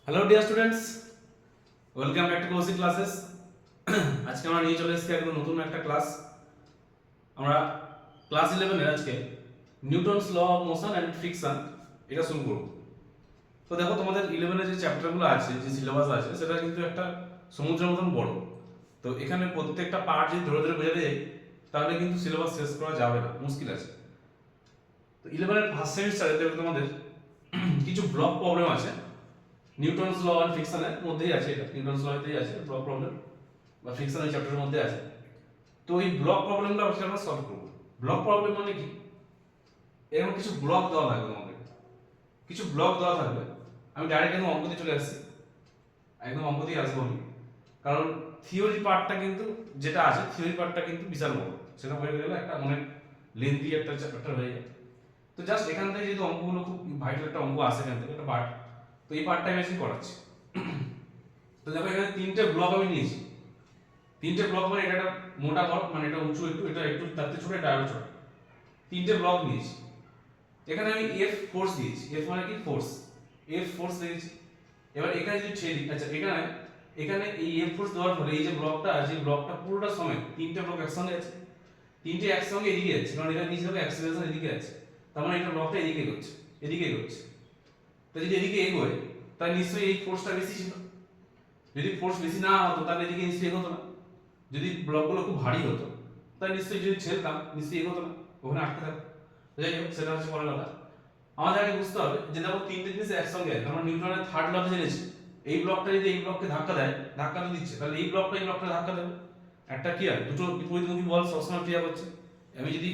Hello dear students, welcome back to Kaushik classes. আজকে আমরা নিয়ে চলে এসেছি একদম নতুন একটা ক্লাস। আমরা ক্লাস 11 আজকে Newton's law of motion and friction এটা শুরু করব। তো দেখো, তোমাদের 11 যে চ্যাপ্টারগুলো আছে, যে সিলেবাস আছে, সেটা কিন্তু একটা সমুদ্রের মতন বড়। তো এখানে প্রত্যেকটা পার্ট যদি ধরে ধরে বোঝাতে যাই তাহলে কিন্তু সিলেবাস শেষ করা যাবে না, মুশকিল আছে। তো 11 ফার্স্ট সেমিস্টারে তোমাদের কিছু ব্লক প্রবলেম আছে। নিউটনস ল অ্যান্ড ফ্রিকশনের মধ্যেই আছে, এটা নিউটনস লতেই আছে ব্লক প্রবলেম বা ফ্রিকশনের চ্যাপ্টারের মধ্যে আছে। তো এই ব্লক প্রবলেমটা আমরা সলভ করব। ব্লক প্রবলেম মানে কি, এরকম কিছু ব্লক দেওয়া থাকবে আমাদের, কিছু ব্লক দেওয়া থাকবে। আমি ডাইরেক্ট একদম অঙ্ক দিয়ে চলে আসছি, একদম অঙ্ক দিয়ে আসবো আমি, কারণ থিওরি পার্টটা কিন্তু যেটা আছে, থিওরি পার্টটা কিন্তু বিশাল বড়, সেটা হয়ে গেলে একটা অনেক লেন্দি একটা চ্যাপ্টার হয়ে যায়। তো জাস্ট এখান থেকে যেহেতু অঙ্কগুলো খুব ভাইটাল একটা অঙ্ক আসে এখান থেকে একটা পার্ট, তো এই পার্টটা আমি আজকে করাচ্ছি। তো দেখো, এখানে তিনটে ব্লক আমি নিয়েছি। তিনটে ব্লক মানে এটা একটা মোটা ব্লক, মানে এটা উঁচু একটু, এটা একটু তাতে ছোট, এটা আরো ছোট। তিনটে ব্লক নিয়েছি। এখানে আমি এফ ফোর্স দিয়েছি, এফ মানে কি ফোর্স, এফ ফোর্স দিয়েছি। এবার এখানে যদি ছেড়ে দিই, আচ্ছা এখানে এখানে এই এফ ফোর্স দেওয়ার ফলে এই যে ব্লকটা আছে, এই ব্লকটা পুরোটা সময় তিনটে ব্লক একসঙ্গে আছে, তিনটে একসঙ্গে এদিকে যাচ্ছে, কারণ এটা নিচে হবে অ্যাক্সিলারেশন এদিকে আছে, তার মানে এটা ব্লকটা এদিকে এগোচ্ছে, এদিকে এগোচ্ছে। তো যদি এদিকে এগোয় তাহলে নিশ্চয়ই এই ফোর্সটা বেশি ছিল। যদি ফোর্স বেশি না হতো তাহলে এদিকে নিশ্চয়ই এগোতো না। যদি ব্লকগুলো খুব ভারী হতো তাহলে নিশ্চয়ই, যদি ছেড়তাম নিশ্চয়ই এগোতো না, ওখানে আটকে থাকতো। যাই হোক, সেটা হচ্ছে পরের কথা। আমাদের আগে বুঝতে হবে যে দেখো, তিনটে জিনিস একসঙ্গে আছে। আমরা নিউটনের থার্ড ল জেনেছি, এই ব্লকটা যদি এই ব্লককে ধাক্কা দেয়, ধাক্কা তো দিচ্ছে, তাহলে এই ব্লকটা এই ব্লকটা ধাক্কা দেবে। একটা ক্রিয়া, দুটো বিপরীতমুখী বল সবসময় ক্রিয়া করছে। আমি যদি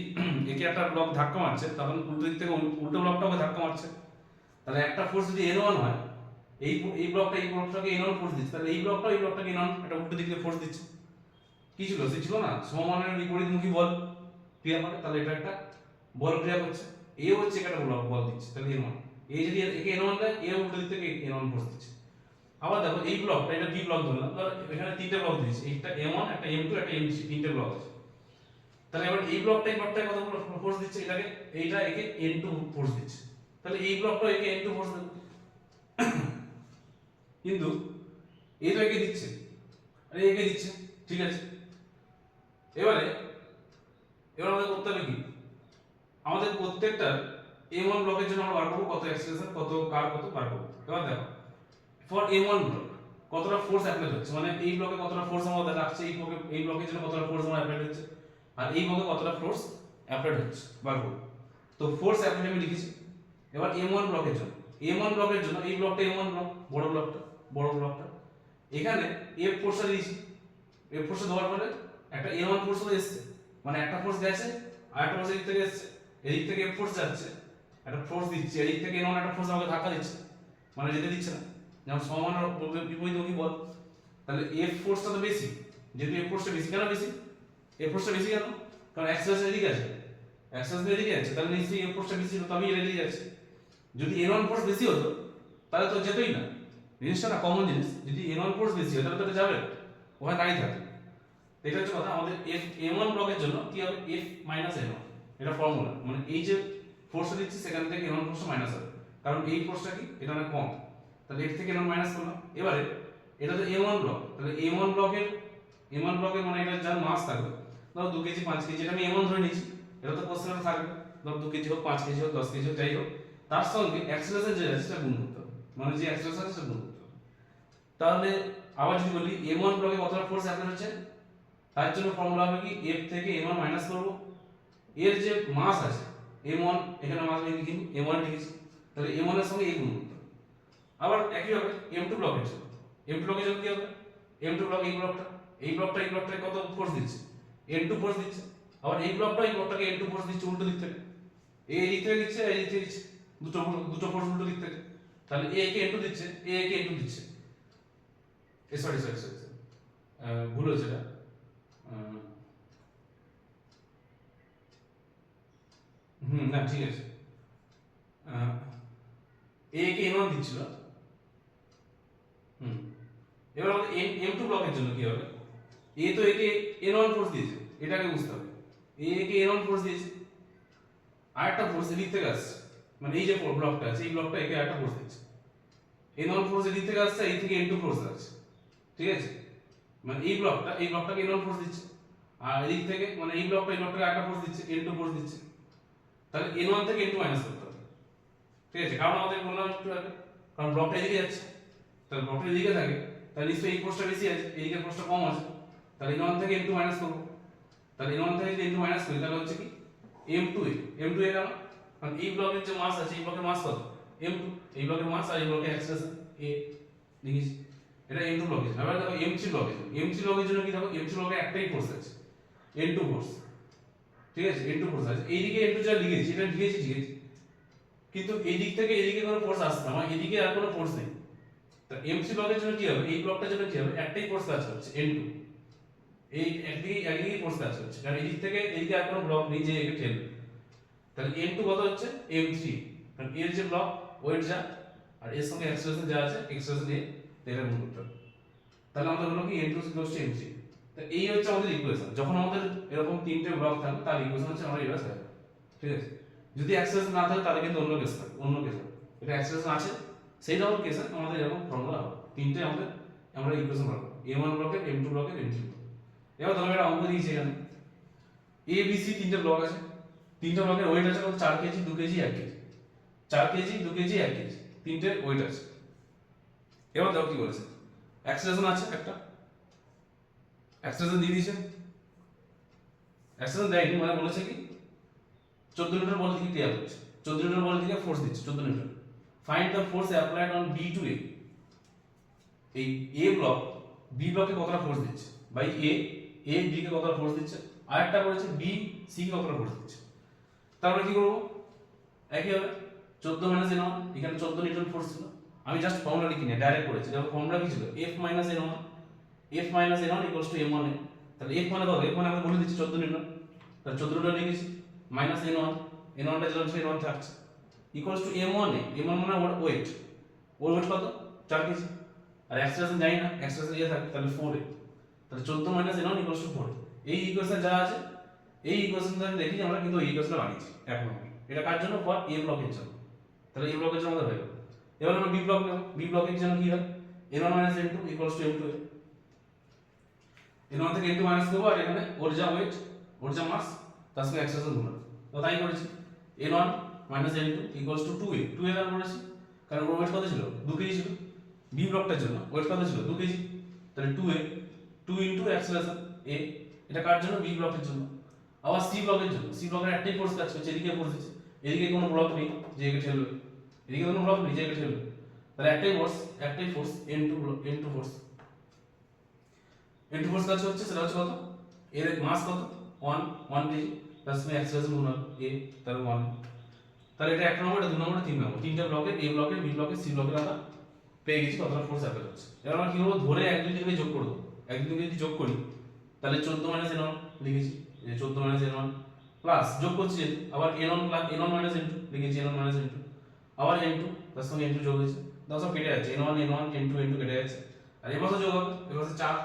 একে একটা ব্লক ধাক্কা মারছে, তখন উল্টো দিক থেকে উল্টো ব্লকটাকে ধাক্কা মারছে। তাহলে একটা ফোর্স যদি N1 হয়, এই এই ব্লকটা এই ব্লকটাকে N1 ফোর্স দিচ্ছে, তাহলে এই ব্লকটা এই ব্লকটাকে N1 একটা উল্টো দিকে ফোর্স দিচ্ছে। কি ছিল, সে ছিল না সমমানের বিপরীতমুখী বল ক্রিয়া করে, তাহলে এটা একটা বল ক্রিয়া করছে। এ হচ্ছে একটা ব্লক বল দিচ্ছে, তাহলে N1, এই যদি একে N1 দেয়, এ উল্টো দিক থেকে N1 ফোর্স দিচ্ছে। আবার দেখো, এই ব্লকটা, এটা ডি ব্লক ধরলাম, ধর এখানে তিনটে ব্লক দিয়েছি, একটা M1 একটা M2 একটা M3, তিনটে ব্লক আছে। তাহলে এবার এই ব্লকটাই কতগুলো ফোর্স দিচ্ছে, এটাকে এইটা একে N2 ফোর্স দিচ্ছে, তাহলে এই ব্লকটা একে N2 ফোর্স দেবে। কিন্তু এই তো একে দিচ্ছে আর একে দিচ্ছে, ঠিক আছে। এবারে এবার আমাদের করতে হবে কি, আমাদের প্রত্যেকটা M1 ব্লকের জন্য আমরা বার করব কত অ্যাক্সিলারেশন, কত কার, কত বার করব। এবার দেখো, ফর M1 ব্লক কতটা ফোর্স অ্যাপ্লাই হচ্ছে, মানে এই ব্লকে কতটা ফোর্স আমাদের রাখছে, এই ব্লকের জন্য কতটা ফোর্স আমরা অ্যাপ্লাই হচ্ছে, আর এই ব্লকে কতটা ফোর্স অ্যাপ্লাই হচ্ছে বার করব। তো ফোর্স অ্যাপ্লাই আমি লিখেছি। এবার M1 ব্লকের জন্য, M1 ব্লকের জন্য এই ব্লকটা M1 ব্লক, বড় ব্লকটা, বড় ব্লকটা, এখানে F ফোর্সটা দিয়েছি। F ফোর্সটা দেওয়ার পরে একটা N1 ফোর্স এসেছে, মানে একটা ফোর্স গেছে আর একটা ফোর্স এদিক থেকে এসেছে, এদিক থেকে F ফোর্স যাচ্ছে, একটা ফোর্স দিচ্ছে, এদিক থেকে N1 একটা ফোর্স আমাকে ধাক্কা দিচ্ছে, মানে যেতে দিচ্ছে না, যেমন সমান বিপরীতমুখী বল। তাহলে F ফোর্সটা তো বেশি, যেহেতু F ফোর্সটা বেশি, কেন বেশি, F ফোর্সটা বেশি কেন, কারণ অ্যাক্সিলারেশন এদিকে আছে, অ্যাক্সিলারেশন এদিকে আছে, তাহলে নিশ্চয়ই F ফোর্সটা বেশি হতো, আমি এদিকে যাচ্ছে। যদি N1 ফোর্স বেশি হতো তাহলে তো যেতই না, জিনিসটা না কমন জিনিস, যদি N1 ফোর্স বেশি হয় তাহলে তো যাবে, ওখানে দাঁড়িয়ে থাকবে। এটা হচ্ছে কথা। আমাদের F M1 ব্লকের জন্য কি হবে, F মাইনাস N1, এটা ফর্মুলা, মানে এই যে ফোর্সটা দিচ্ছি সেখান থেকে N1 ফোর্সটা মাইনাস হবে, কারণ এই ফোর্সটা কি, এটা অনেক কম, তাহলে F থেকে N1 মাইনাস করলাম। এবারে এটা তো M1 ব্লক, তাহলে M1 ব্লকের মানে এটা যার মাস থাকবে, ধরো 2 কেজি 5 কেজি, এটা আমি M1 ধরে নিয়েছি, এটা তো কোশ্চেনে থাকবে, ধরো 2 কেজি হোক 5 কেজি হোক 10 কেজি হোক যাই হোক, তার সঙ্গে অ্যাক্সিলারেশন যে আছে সেটা গুণ করতে হবে, মানে যে অ্যাক্সিলারেশন আছে সেটা গুণ করতে হবে। তাহলে আবার যদি বলি M1 ব্লকে কতটা ফোর্স অ্যাপ্লাই হচ্ছে, তার জন্য ফর্মুলা হবে কি, F থেকে M1 মাইনাস করব, এর যে মাস আছে M1, এখানে মাস লিখি M1 লিখেছি, তাহলে M1 এর সঙ্গে A গুণ করতে হবে। আবার একই হবে M2 ব্লকের জন্য, M2 ব্লকের জন্য কি হবে, M2 ব্লক এই ব্লকটায় কত ফোর্স দিচ্ছে, N2 ফোর্স দিচ্ছে, আবার এই ব্লকটাকে N2 ফোর্স দিচ্ছে উল্টো দিক থেকে, এই দিক থেকে দিচ্ছে, এই দিক থেকে দিচ্ছে, দুটো ফোর্স উল্টো দিক থেকে, তাহলে A কে N2 দিচ্ছে, A কে N2 দিচ্ছে, সরি সরি সরি ভুল হয়েছে এটা, না ঠিক আছে, এ কে N1 দিচ্ছিল, এবার আমাদের M2 ব্লকের জন্য কি হবে, এ তো একে N1 ফোর্স দিয়েছে, এটাকে বুঝতে হবে, এ কে N1 ফোর্স দিয়েছে, আর একটা ফোর্স এদিক থেকে আসছে, মানে এই যে ব্লকটা আছে এই ব্লকটা একে একটা ফোর্স দিচ্ছে, n1 ফোর্স এদিক থেকে আসছে, এই থেকে n2 ফোর্স আসছে, ঠিক আছে, মানে এই ব্লকটাকে n1 ফোর্স দিচ্ছে, আর এদিক থেকে মানে এই ব্লকটাকে একটা ফোর্স দিচ্ছে, n2 ফোর্স দিচ্ছে। তাহলে n1 থেকে n2 মাইনাস করতে হবে, ঠিক আছে, কারণ আমাদের বললাম একটু আগে, কারণ ব্লকটা এদিকে যাচ্ছে, তাহলে ব্লকটা এদিকে থাকে, তাহলে নিশ্চয়ই এই ফোর্সটা বেশি আছে, এইদিকে ফোর্সটা কম আছে, তাহলে n1 থেকে n2 মাইনাস করব। তাহলে n1 থেকে যদি n2 মাইনাস করি তাহলে হচ্ছে কি m2a কেন, কারণ এই ব্লকের যে মাস আছে, এই ব্লকের মাস কত m2, এই ব্লকের মাস আর এই ব্লকের অ্যাক্সেলারেশন a লিখেছি, এটা m2 ব্লকের জন্য। এবার দেখো m3 ব্লকের জন্য কি, দেখো m3 ব্লকে একটাই ফোর্স আছে, n2 ফোর্স, ঠিক আছে, n2 ফোর্স আছে, এইদিকে n2 যা লিখেছি এটা লিখেছি, ঠিক আছে, কিন্তু এই দিক থেকে এদিকে কোনো ফোর্স আসছে না, মানে এদিকে আর কোনো ফোর্স নেই। তা m3 ব্লকের জন্য কি হবে, এই ব্লকটার জন্য কি হবে, একটাই ফোর্স কাজ করছে n2, এই একদিকেই ফোর্স কাজ করছে, কারণ এই দিক থেকে এইদিকে আর কোনো ব্লক নেই যে একে ঠেলবে। তাহলে n2 কত হচ্ছে m3, কারণ এর যে ব্লক ওয়েট যা আর এর সঙ্গে অ্যাক্সেলারেশন যা আছে, অ্যাক্সেলারেশন দিয়ে এটা গুণ করতে হবে। তাহলে আমাদের হলো কি n2 m3। তো এই হচ্ছে আমাদের ইকুয়েশন। যখন আমাদের এরকম তিনটে ব্লক থাকবে তার ইকুয়েশন হচ্ছে আমরা এইভাবে সাজাবো, ঠিক আছে। যদি অ্যাক্সেলারেশন না থাকে তাহলে কিন্তু অন্য কেস থাকবে, অন্য কেস হবে। এটা অ্যাক্সেলারেশন আছে, সেই রকম কেসে আমাদের এরকম ফর্মুলা হবে, তিনটে আমাদের আমরা ইকুয়েশন পাবো, m1 ব্লকের, m2 ব্লকের, m3 ব্লকের। এবার ধরো একটা অঙ্ক দিয়েছি এখানে, এ বি সি তিনটে ব্লক আছে, তিনটে ব্লকের ওয়েট আছে 4 KG, 2 KG, 1 KG, 4 KG, 2 KG, 1 KG, তিনটে ওয়েট আছে। এবার দেখো কি বলেছে, অ্যাক্সেলারেশন আছে একটা, অ্যাক্সেলারেশন দিয়ে দিয়েছে, অ্যাক্সেলারেশন দেয়নি, মানে বলেছে কি 14 নিউটন বল থেকে ক্রিয়া করছে, 14 নিউটন বল থেকে ফোর্স দিচ্ছে 14 newton. Find the force applied on B to A, এই এ ব্লক বি ব্লকে কতটা ফোর্স দিচ্ছে, বাই এ বি কে কতটা ফোর্স দিচ্ছে, আরেকটা বলেছে বি সি কে কতটা ফোর্স দিচ্ছে। তারপরে কি করব, একই হবে 14 মাইনাস n1, এখানে 14 নিউটন ফোর্স ছিল, আমি জাস্ট ফর্মুলা লিখি না, ডাইরেক্ট করেছি। দেখো ফর্মুলা কি ছিল, F minus n1, F minus n1 equals to m1 এ। তাহলে F মানে কত, F মানে আমরা বলে দিচ্ছি 14 নিউটন, তাহলে 14 নিউটন লিখেছি, মাইনাস n1, n1টা যেটা ছিল n1 থাকছে, equals to m1 A, m1 মানে ওয়েট, ওর ওয়েট কত 4 কেজি, আর অ্যাক্সেলারেশন জানি না, অ্যাক্সেলারেশন ইয়ে থাকে, তাহলে 4 এ, তাহলে 14 মাইনাস n1 ইকুয়ালস টু 4। এই ইকুয়েশন যা আছে, এই ইকুয়েশনটা দেখি আমরা কিন্তু এই ইকুয়েশনটা বানিয়েছি এক নম্বর। এটা কার জন্য, ফর এ ব্লকের জন্য, তাহলে এই ব্লকের জন্য আমাদের হয়ে গেল। এবার আমরা বি ব্লক নেব, বি ব্লকের জন্য কি হয়, n1 minus n2 equals to m2 n1 থেকে n2 মাইনাস দেবো, আর এখানে ওর যা ওয়েট, ওর যা মাস, তার সঙ্গে অ্যাক্সেলারেশন গুণ হবে, তো তাই করেছি। n1 minus n2 equals to 2a, 2a কেন করেছি, কারণ ওর ওয়েট কত ছিল, 2 কেজি ছিল, বি ব্লকটার জন্য ওয়েট কত ছিল, 2 কেজি, তাহলে 2a, 2 ইনটু অ্যাক্সেলারেশন a, এটা কার জন্য, বি ব্লকের জন্য। আবার সি ব্লকের জন্য, সি ব্লকের একটাই ফোর্স কাজ করছে, এদিকে ফোর্স দিচ্ছে, এদিকে কোনো ব্লক নেই যে একে ঠেলবে, এদিকে কোনো ব্লক নেই যে একে ঠেলবে, তাহলে একটাই force n2 force, n2 force কাজ হচ্ছে, সেটা হচ্ছে কত, এর মাস কত 1 কেজি, প্লাস মে অ্যাক্সেলারেশন গুণ a, তার 1। তাহলে এটা এক নম্বর, এটা 2 নম্বর, 3 নম্বর, তিনটা ব্লকের, এ ব্লকের, বি ব্লকের, সি ব্লকের আমরা পেয়ে গেছি কতটা ফোর্স অ্যাপ্লাই হচ্ছে। এবার আমরা কি করব, ধরে এক দুই দিকে যোগ করব, এক দুই দিকে যদি যোগ করি তাহলে 14 মাইনাস n1 লিখেছি, এই 14 মাইনাস n1 প্লাস যোগ করছি, আবার n1 plus n1 minus n2 লিখেছি, n1 মাইনাস n2, আবার n2 তার সঙ্গে n2 যোগ হয়েছে, দাও সব কেটে যাচ্ছে, n1 n2 n2 কেটে যাচ্ছে, আর এবার তো যোগ হবে, এবার 4,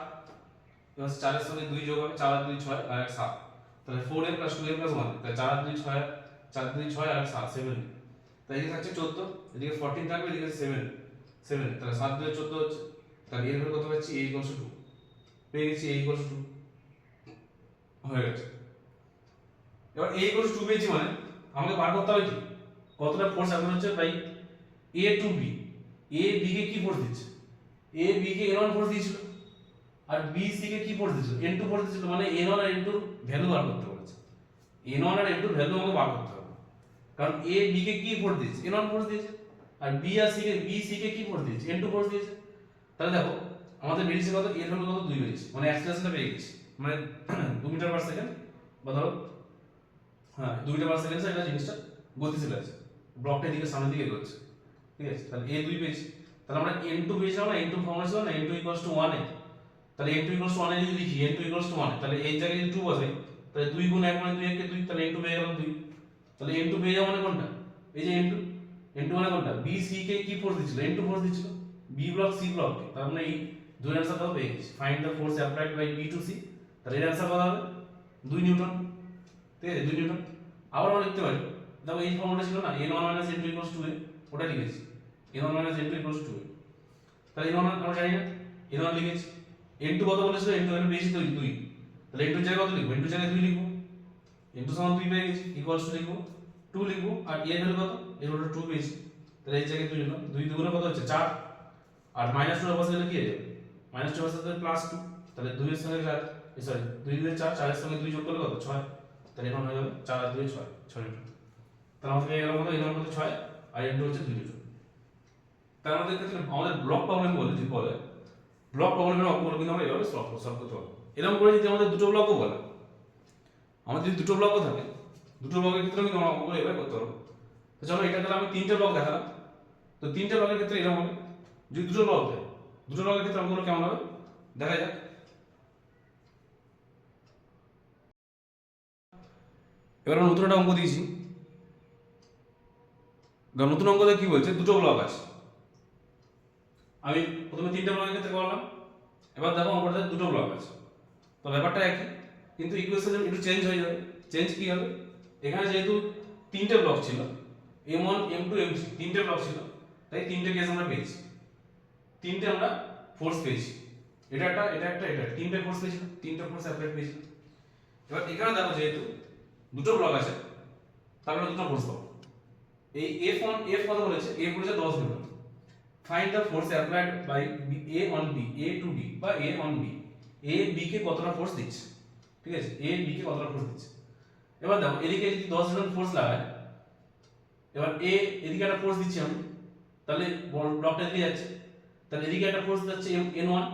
এবার 4 এর সঙ্গে 2 যোগ হবে, 4 আর 2 6 আর 1 7, তাহলে 4a প্লাস 2a প্লাস 1, তাহলে 4 আর 2 6, 4 আর 2 6 আর 7 7, তাই এদিকে থাকছে 14, এদিকে 14 থাকবে, এদিকে 7, তাহলে 7 2 14 হচ্ছে, তাহলে এর ভ্যালু কত পাচ্ছি, a ইকুয়ালস টু 2, পেয়ে গেছি a ইকুয়ালস টু 2 হয়ে গেছে। এবার a ইকুয়ালস টু 2 পেয়েছি, মানে আমাকে বার করতে হবে কি, কতটা ফোর্স অ্যাপ্লাই হচ্ছে by a to b, a b কে কি ফোর্স দিচ্ছে, a b K n1 force দিয়েছিল, আর b c কে কি ফোর্স দিয়েছিল, n2 ফোর্স দিয়েছিল, মানে n1 আর n2 ভ্যালু বার করতে বলেছে, n1 আর n2 ভ্যালু আমাকে বার করতে হবে, কারণ a b কে কি ফোর্স দিয়েছে, n1 ফোর্স দিয়েছে, আর b আর c কে কি ফোর্স দিয়েছে, n2 ফোর্স দিয়েছে। তাহলে দেখো আমাদের বেরিয়েছে কত, এর ভ্যালু কত 2 বেরিয়েছে, মানে অ্যাক্সেলারেশনটা পেয়ে গেছি, মানে 2 মিটার পার সেকেন্ড, বা ধরো হ্যাঁ 2 মিটার পার সেকেন্ড, এটা জিনিসটা গতিশীল আছে, ব্লকটা এদিকে সামনের দিকে এগোচ্ছে, ঠিক আছে। তাহলে a 2 পেয়েছি, তাহলে আমরা n2 পেয়েছিলাম না, n2 ফর্মুলা ছিল না, n2 1 এ, তাহলে n2 1 এ যদি লিখি, n2 1, তাহলে এই জায়গায় যদি 2 বসাই, তাহলে 2 গুণ 1 মানে 2 কে 2, তাহলে n2 পেয়ে গেলাম 2, তাহলে n2 পেয়ে যাওয়া মানে কোনটা, এই যে n2 মানে কোনটা, b c কে কি ফোর্স দিছিল, n2 ফোর্স দিছিল, b ব্লক c ব্লক, তার মানে এই দুই অ্যানসার কত পেয়ে গেছি, find the force applied by b to c, তাহলে এর অ্যানসার কত হবে 2 নিউটন, ঠিক আছে 2 নিউটন। আবার আমরা লিখতে পারি, দেখো এই ফর্মুলা ছিল না, n1 n2 2a, ওটা লিখেছি, n1 n2 2a, তাহলে n1 আমরা জানি না, n1 লিখেছি। n2 কত বলেছিল, n2 এখানে পেয়েছি তো 2, তাহলে n2 এর জায়গায় কত লিখবো, n2 এর জায়গায় 2 লিখবো, n2 সমান 2 পেয়ে গেছি, ইকুয়ালস টু লিখবো 2 লিখবো, আর এর ভ্যালু কত, এর ভ্যালু 2 পেয়েছি, তাহলে এই জায়গায় 2 লিখলাম, 2 দুগুণে কত হচ্ছে 4, আর মাইনাস 2 এর পাশে গেলে কি হয়ে যাবে, মাইনাস 2 এর পাশে গেলে প্লাস 2, তাহলে 2 এর সঙ্গে 4, সরি 2 2 4, 4 এর সঙ্গে 2 যোগ করলে কত 6, তাহলে এখন হয়ে যাবে 4 আর 2 6, 6 নিউটন। তাহলে আমাদের পেয়ে গেল কত, n1 কত 6 আর n2 হচ্ছে 2 নিউটন। তার আমাদের ক্ষেত্রে আমাদের ব্লক প্রবলেম বলে, যদি বলে ব্লক প্রবলেমের অঙ্কগুলো কিন্তু আমরা এভাবে সলভ করতে পারবো। এরকম করে যদি আমাদের দুটো ব্লকও বলে, আমাদের যদি দুটো ব্লকও থাকে, দুটো ব্লকের ক্ষেত্রে কিন্তু আমরা অঙ্কগুলো এভাবে করতে পারবো। তো চলো এটা তাহলে আমি তিনটে ব্লক দেখালাম। তো তিনটে ব্লকের ক্ষেত্রে এরকম হবে, যদি দুটো ব্লক থাকে, দুটো ব্লকের ক্ষেত্রে অঙ্কগুলো কেমন হবে দেখা যাক। এবার আমরা নতুন একটা অঙ্ক দিয়েছি, নতুন অঙ্কতে কি বলছে, দুটো ব্লক আছে, আমি প্রথমে তিনটে ব্লকের ক্ষেত্রে করলাম, এবার দেখো অঙ্কটাতে দুটো ব্লক আছে, তো ব্যাপারটা একই, কিন্তু ইকুয়েশন একটু চেঞ্জ হয়ে যাবে। চেঞ্জ কি হবে, এখানে যেহেতু তিনটে ব্লক ছিল, m1 m2 m3 তিনটে ব্লক ছিল, তাই তিনটে কেস আমরা পেয়েছি, তিনটে আমরা ফোর্স পেয়েছি, এটা তিনটে ফোর্স পেয়েছি, তিনটে ফোর্স অ্যাপ্লাই পেয়েছি। এবার এখানে দেখো যেহেতু দুটো ব্লক আছে, তাহলে দুটো ফোর্স পাবো। এই f কত বলেছে, a বলেছে 10 newton. Find the force applied by a on b, a to b বা a on b, a b কে কতটা ফোর্স দিচ্ছে, ঠিক আছে, a b কে কতটা ফোর্স দিচ্ছে। এবার দেখো এদিকে যদি 10 নিউটন ফোর্স লাগায়, এবার a এদিকে একটা ফোর্স দিচ্ছি আমি, তাহলে ব্লকটা এদিকে যাচ্ছে, তাহলে এদিকে একটা ফোর্স যাচ্ছে n1,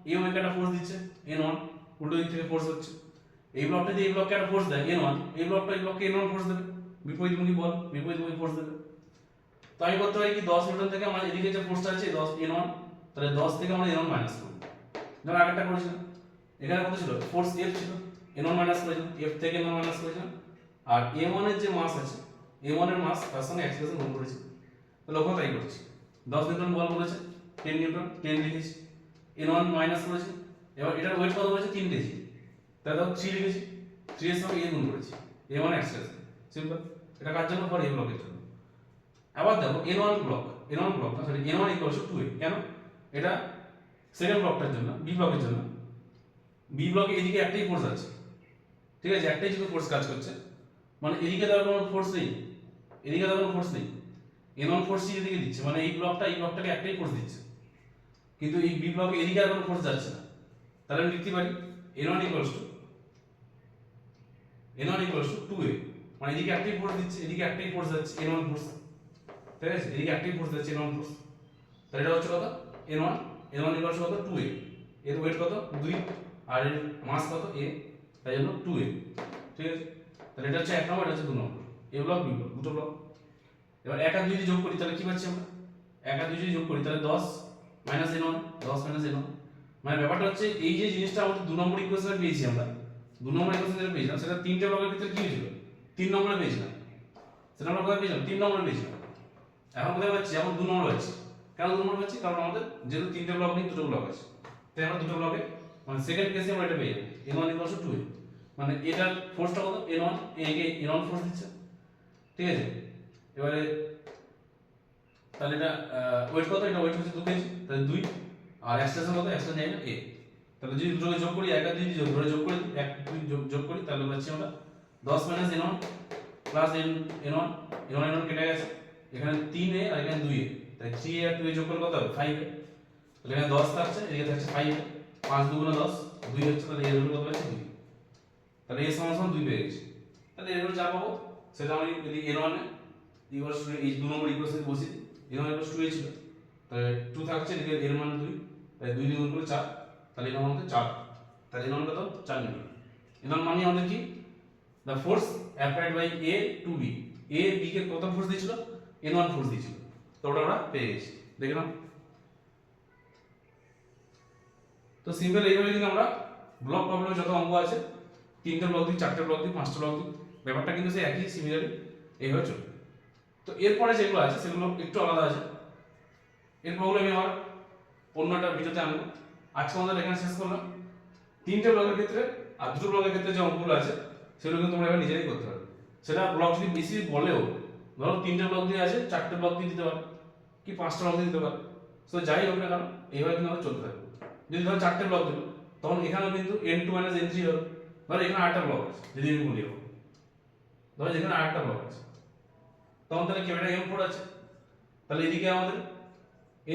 a ও একটা ফোর্স দিচ্ছে n1, উল্টো দিক থেকে ফোর্স হচ্ছে, এই ব্লকটা দিয়ে এই ব্লককে একটা ফোর্স দেয় n1, এই ব্লকটা এই ব্লককে n1 ফোর্স দেবে, বিপরীতমুখী বল, বিপরীতমুখী ফোর্স দেবে। তো আমি করতে পারি কি, 10 নিউটন থেকে আমার এদিকে যে ফোর্সটা আছে 10 n1, তাহলে 10 থেকে আমরা n1 মাইনাস করব, যেমন আগেরটা করেছিলাম। এখানে কত ছিল, ফোর্স f ছিল, n1 মাইনাস করেছিলাম, f থেকে n1 মাইনাস করেছিলাম, আর m1 এর যে মাস আছে, m1 এর মাস তার সঙ্গে অ্যাক্সিলারেশন গুণ করেছি, তাহলে ওখানে তাই করেছি। 10 নিউটন বল বলেছে, 10 নিউটন 10 লিখেছি, n1 মাইনাস করেছি, এবার এটার ওয়েট কত বলেছে 3 কেজি, তাহলে 3 লিখেছি, 3 এর সঙ্গে a গুণ করেছি, m1 অ্যাক্সিলারেশন, সিম্পল। এটা কার জন্য, ফর a ব্লকের জন্য। আবার দেখো n1 block sorry n1 equals to 2a, কেন, এটা সেকেন্ড ব্লকটার জন্য, b ব্লকের জন্য। b ব্লকে এদিকে একটাই ফোর্স আছে, ঠিক আছে, একটাই শুধু ফোর্স কাজ করছে, মানে এদিকে তো আর কোনো ফোর্স নেই, এদিকে তো কোনো ফোর্স নেই, n1 ফোর্স এদিকে দিচ্ছে, মানে এই ব্লকটাকে একটাই ফোর্স দিচ্ছে, কিন্তু এই b ব্লকে এদিকে আর কোনো ফোর্স যাচ্ছে না। তাহলে আমি লিখতে পারি n1 ইকুয়ালস টু 2a, মানে এদিকে একটাই ফোর্স দিচ্ছে, এদিকে একটাই ফোর্স যাচ্ছে n1 ফোর্স, ঠিক আছে, এদিকে একটাই ফোর্স যাচ্ছে n1 ফোর্স, তাহলে এটা হচ্ছে কত n1 ইকুয়ালস কত 2a, এর ওয়েট কত 2 আর এর মাস কত a, তাই জন্য 2a, ঠিক আছে। তাহলে এটা হচ্ছে 1 নম্বর, এটা হচ্ছে 2 নম্বর, a ব্লক b ব্লক দুটো ব্লক। এবার 1 আর 2 যদি যোগ করি তাহলে কি পাচ্ছি আমরা, 1 আর 2 যদি যোগ করি তাহলে 10 মাইনাস n1, 10 মাইনাস n1, মানে ব্যাপারটা হচ্ছে এই যে জিনিসটা আমাদের 2 নম্বর ইকুয়েশনে পেয়েছি আমরা, 2 নম্বর ইকুয়েশনে পেয়েছিলাম, সেটা তিনটে ব্লকের ক্ষেত্রে কি হয়েছিল, 3 নম্বরে পেয়েছিলাম, সেটা আমরা কোথায় পেয়েছিলাম, 3 নম্বরে পেয়েছিলাম। এখন কোথায় পাচ্ছি, এখন 2 নম্বর পাচ্ছি, কেন 2 নম্বর পাচ্ছি, কারণ আমাদের যেহেতু তিনটে ব্লক নেই, দুটো ব্লক আছে, তাই আমরা দুটো ব্লকে, মানে সেকেন্ড কেসে আমরা এটা পেয়ে যাবো n1 ইকুয়ালস টু 2a, মানে এটার ফোর্সটা কত n1, a K n1 force দিচ্ছে, ঠিক আছে। এবারে তাহলে এটা ওয়েট কত, এটা ওয়েট হচ্ছে 2 কেজি, তাহলে 2, আর অ্যাক্সেলারেশন কত, অ্যাক্সেলারেশন জানি না a, তাহলে যদি দুটোকে যোগ করি, 1 আর 2 যদি ধরে যোগ করি, 1 2 যোগ করি, তাহলে পাচ্ছি আমরা 10 minus n1 plus n1, n1 কেটে গেছে, এখানে 3a আর এখানে 2a, তাই 3a আর 2a যোগ করলে কত হবে 5a, তাহলে এখানে 10 থাকছে, এদিকে থাকছে 5a, 5 দুগুণে 10, 2 হচ্ছে, তাহলে এর ভ্যালু কত পাচ্ছি 2, তাহলে a সমান সমান 2 পেয়ে গেছি। তাহলে এর ভ্যালু যা পাবো সেটা আমি যদি n1 ইকুয়ালস টু এই 2 নম্বর ইকুয়েশনে বসি, n1 ইকুয়ালস 2a ছিল, তাহলে 2 থাকছে, এদিকে এর মান 2, তাই 2 দিয়ে গুণ করে 4, তাহলে এর মান হচ্ছে 4, তাহলে এর মান কত 4 নিউটন। এর মান মানে আমাদের কি, the force applied by a to b, a b কে কত ফোর্স দিয়েছিল, n1 ফোর্স দিয়েছিল, তো ওটা আমরা পেয়ে গেছি, দেখলাম। তো সিম্পল এইভাবে কিন্তু আমরা ব্লক প্রবলেমে যত অঙ্ক আছে, তিনটে ব্লক দিই, চারটে ব্লক দিই, পাঁচটা ব্লক দিই, ব্যাপারটা কিন্তু সেই একই, সিমিলারলি এইভাবে চলবে। তো এরপরে যেগুলো আছে সেগুলো একটু আলাদা আছে, এর প্রবলেম আমি আবার অন্য একটা ভিডিওতে আনবো। আজকে আমাদের এখানে শেষ করলাম তিনটে ব্লকের ক্ষেত্রে, আর দুটো ব্লকের ক্ষেত্রে যে অঙ্কগুলো আছে সেগুলো কিন্তু তোমরা এবার নিজেরাই করতে পারবে। সেটা ব্লক যদি বেশি বলেও, ধরো তিনটে ব্লক দিয়ে আছে, চারটে ব্লক দিয়ে দিতে পারো, কি 5টা ব্লক দিয়ে দিতে পারো, তো যাই হোক না কেন এইভাবে কিন্তু আমাদের চলতে থাকবে। যদি ধরো 4টে ব্লক দিল, তখন এখানেও কিন্তু n2 - n3 হবে। ধরো এখানে 8টা ব্লক আছে, যদি আমি বলি ধরো যেখানে 8টা ব্লক আছে, তখন তাহলে কি এটা m4 আছে, তাহলে এদিকে আমাদের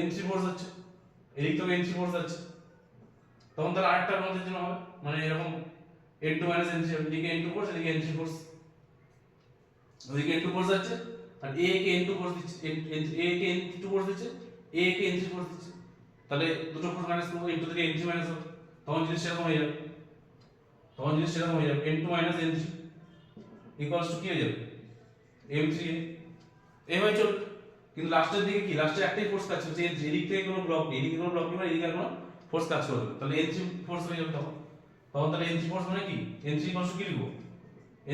n3 ফোর্স হচ্ছে, এদিক থেকে n3 ফোর্স আছে, তখন তাহলে 8টা ব্লকের জন্য হবে, মানে এরকম n2 - n3, এদিকে n2 ফোর্স, এদিকে n3 ফোর্স, ওদিকে n2 ফোর্স আছে, আর a কে n2 ফোর্স দিচ্ছে, a কে n2 ফোর্স দিচ্ছে, a কে n3 ফোর্স দিচ্ছে, তাহলে দুটো ফোর্স মাইনাস করবো, n2 থেকে n3 মাইনাস হবে, তখন জিনিস সেরকম হয়ে যাবে, n2 - n3 ইকুয়ালস টু কি হয়ে যাবে, m3a। এইভাবে চলবে। কিন্তু লাস্টের দিকে কি, লাস্টে একটাই ফোর্স কাজ করছে, এদিক থেকে কোনো ব্লক নেই, এদিকে কোনো ব্লক নেই, মানে এদিকে আর কোনো ফোর্স কাজ করবে না, তাহলে n3 ফোর্স হয়ে যাবে। তখন তাহলে n3 ফোর্স মানে কি, n3 ইকুয়ালস টু কি লিখবো,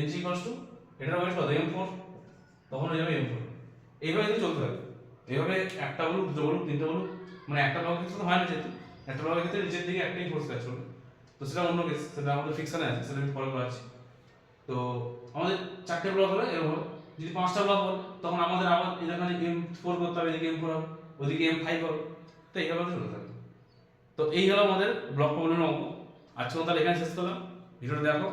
n3 ইকুয়ালস টু এটার ওয়েট কত, m4, তখন হয়ে যাবে m4। এইভাবে কিন্তু চলতে থাকবে। এইভাবে একটা বলুক, দুটো বলুক, তিনটে বলুক, মানে একটা ব্লকের ক্ষেত্রে তো হয় না, যেহেতু একটা ব্লকের ক্ষেত্রে নিচের দিকে একটাই ফোর্স কাজ করবে, তো সেটা অন্য কেস, সেটা আমাদের ফিকশনে আছে, সেটা আমি পরে করাচ্ছি। তো আমাদের 4টে ব্লক হলে এরকম হবে। যদি 5টা ব্লক হয়, তখন আমাদের আবার এখানে m4 করতে হবে, এদিকে m4 হবে, ওদিকে m5 হবে, তো এইভাবে চলতে থাকবে। তো এই হলো আমাদের ব্লক প্রবলেমের অঙ্ক। আজকে মতো তাহলে এখানে শেষ করলাম, ভিডিওটা দেখো,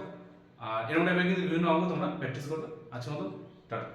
আর এরকম টাইপের কিন্তু বিভিন্ন অঙ্ক তোমরা প্র্যাকটিস করবে। আজকের মতো টাটা।